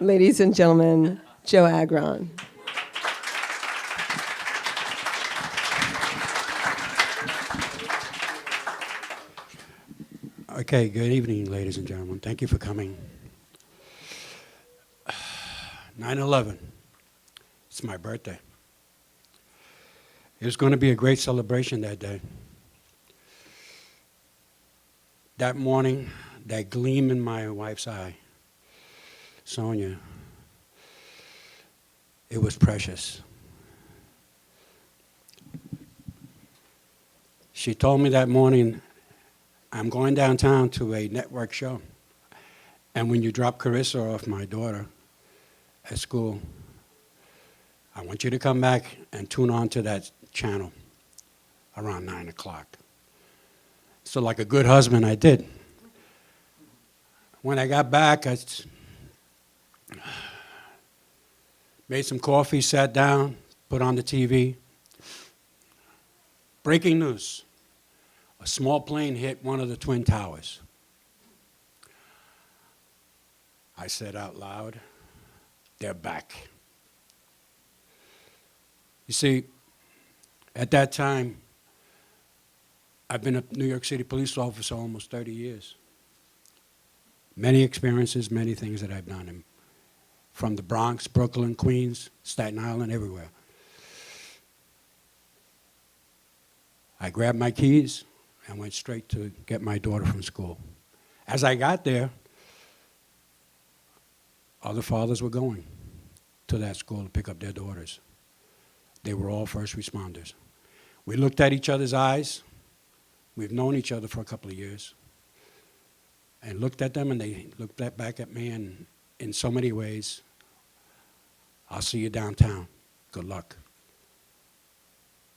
Ladies and gentlemen, Joe Agron. Okay, good evening, ladies and gentlemen. Thank you for coming. 9/11. It's my birthday. It was going to be a great celebration that day. That morning, that gleam in my wife's eye, Sonia, it was precious. She told me that morning, I'm going downtown to a network show. And when you drop Carissa off, my daughter, at school, I want you to come back and tune on to that channel around 9 o'clock. So like a good husband, I did. When I got back, I made some coffee, sat down, put on the TV. Breaking news. A small plane hit one of the Twin Towers. I said out loud, they're back. You see, at that time, I've been a New York City police officer almost 30 years. Many experiences, many things that I've done, from the Bronx, Brooklyn, Queens, Staten Island, everywhere. I grabbed my keys and went straight to get my daughter from school. As I got there, other fathers were going to that school to pick up their daughters. They were all first responders. We looked at each other's eyes. We've known each other for a couple of years. And looked at them, and they looked back at me, and in so many ways, I'll see you downtown. Good luck.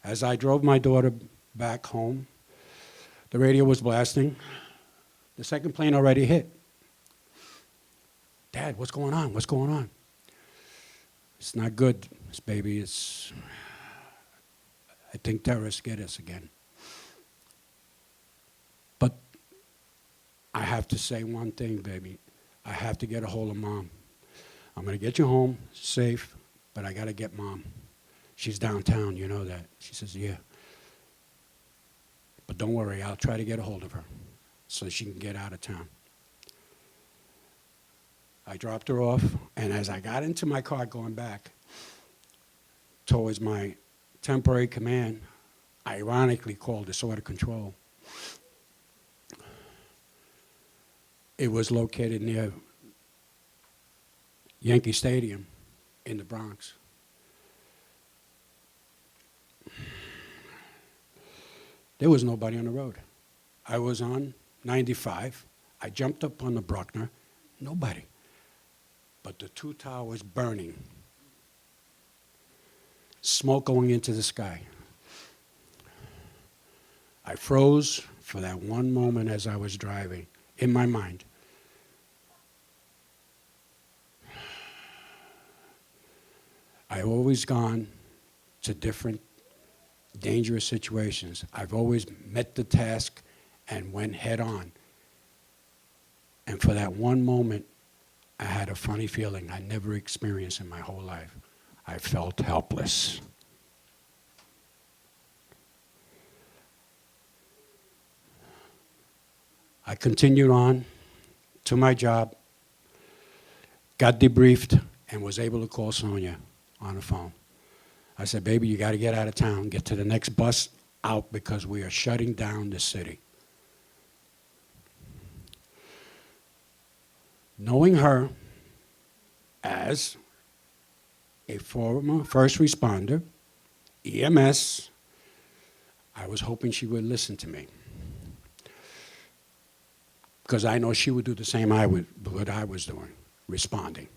As I drove my daughter back home, the radio was blasting. The second plane already hit. Dad, what's going on? What's going on? It's not good, baby. I think terrorists get us again. But I have to say one thing, baby. I have to get a hold of Mom. I'm going to get you home safe, but I got to get Mom. She's downtown, you know that. She says, yeah. But don't worry, I'll try to get a hold of her so she can get out of town. I dropped her off, and as I got into my car going back towards my temporary command, ironically called disorder control, it was located near Yankee Stadium in the Bronx. There was nobody on the road. I was on 95. I jumped up on the Bruckner. Nobody. But the two towers burning. Smoke going into the sky. I froze for that one moment as I was driving, in my mind. I've always gone to different dangerous situations. I've always met the task and went head on. And for that one moment, I had a funny feeling I never experienced in my whole life. I felt helpless. I continued on to my job, got debriefed, and was able to call Sonia on the phone. I said, baby, you got to get out of town, get to the next bus out because we are shutting down the city. Knowing her as a former first responder, EMS, I was hoping she would listen to me. Because I know she would do the same what I was doing, responding.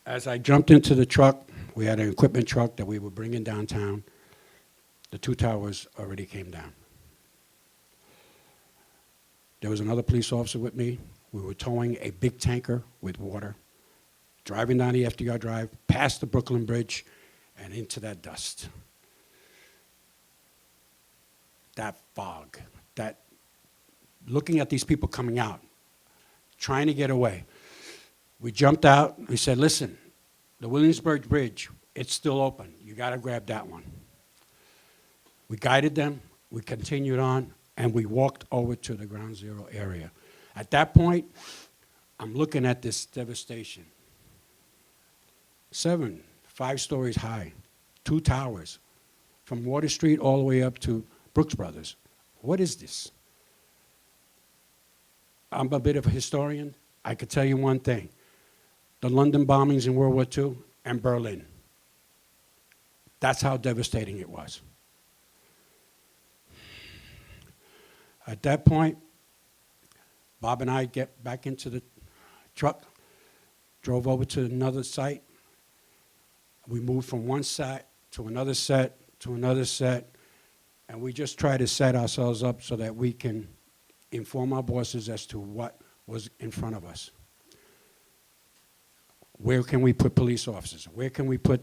As I jumped into the truck, we had an equipment truck that we were bringing downtown. The two towers already came down. There was another police officer with me. We were towing a big tanker with water, driving down the FDR Drive, past the Brooklyn Bridge, and into that dust. That fog, that looking at these people coming out, trying to get away. We jumped out. We said, listen, the Williamsburg Bridge, it's still open. You got to grab that one. We guided them. We continued on, and we walked over to the Ground Zero area. At that point, I'm looking at this devastation. 5 stories high, 2 towers, from Water Street all the way up to Brooks Brothers. What is this? I'm a bit of a historian. I could tell you one thing. The London bombings in World War II and Berlin. That's how devastating it was. At that point, Bob and I get back into the truck, drove over to another site. We moved from one set to another set to another set, and we just try to set ourselves up so that we can inform our bosses as to what was in front of us. Where can we put police officers? Where can we put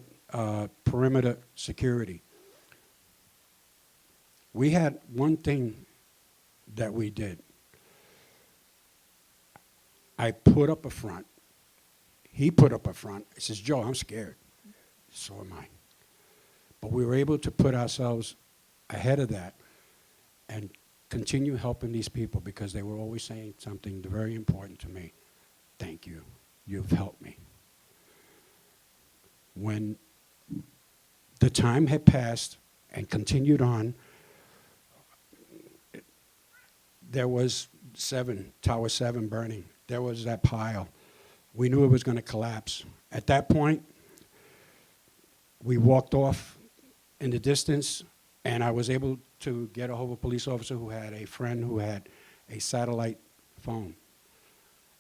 perimeter security? We had one thing that we did. I put up a front. He put up a front. He says, Joe, I'm scared. So am I. But we were able to put ourselves ahead of that and continue helping these people because they were always saying something very important to me. Thank you. You've helped me. When the time had passed and continued on, there was Tower 7 burning. There was that pile. We knew it was going to collapse. At that point, we walked off in the distance, and I was able to get a hold of a police officer who had a friend who had a satellite phone.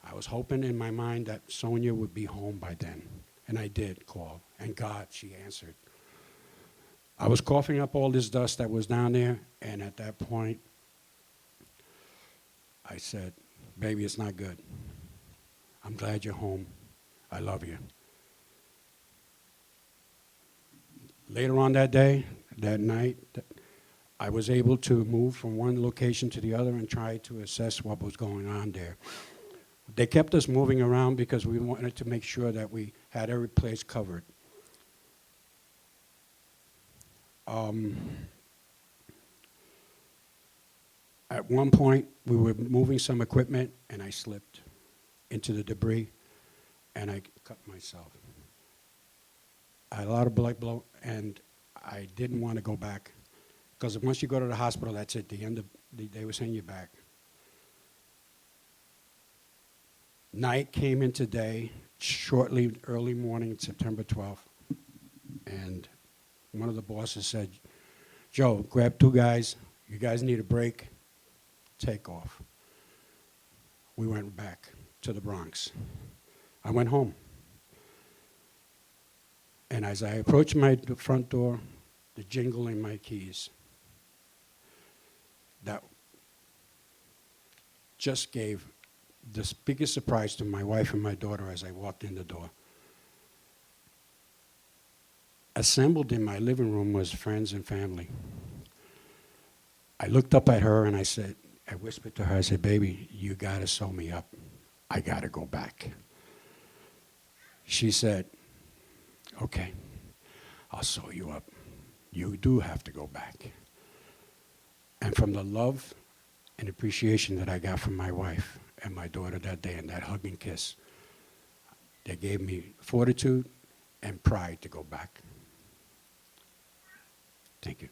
I was hoping in my mind that Sonia would be home by then, and I did call, and God, she answered. I was coughing up all this dust that was down there, and at that point, I said, baby, it's not good. I'm glad you're home. I love you. Later on that day, that night, I was able to move from one location to the other and try to assess what was going on there. They kept us moving around because we wanted to make sure that we had every place covered. At one point, we were moving some equipment, and I slipped into the debris, and I cut myself. I had a lot of blood flow, and I didn't want to go back, because once you go to the hospital, that's it. They were sending you back. Night came into day, shortly, early morning, September 12th, and one of the bosses said, Joe, grab 2 guys. You guys need a break. Take off. We went back to the Bronx. I went home. And as I approached my front door, the jingle in my keys, that just gave the biggest surprise to my wife and my daughter as I walked in the door. Assembled in my living room was friends and family. I looked up at her and I whispered to her, I said, baby, you gotta sew me up. I gotta go back. She said, okay, I'll sew you up. You do have to go back. And from the love and appreciation that I got from my wife and my daughter that day and that hug and kiss, they gave me fortitude and pride to go back. Thank you.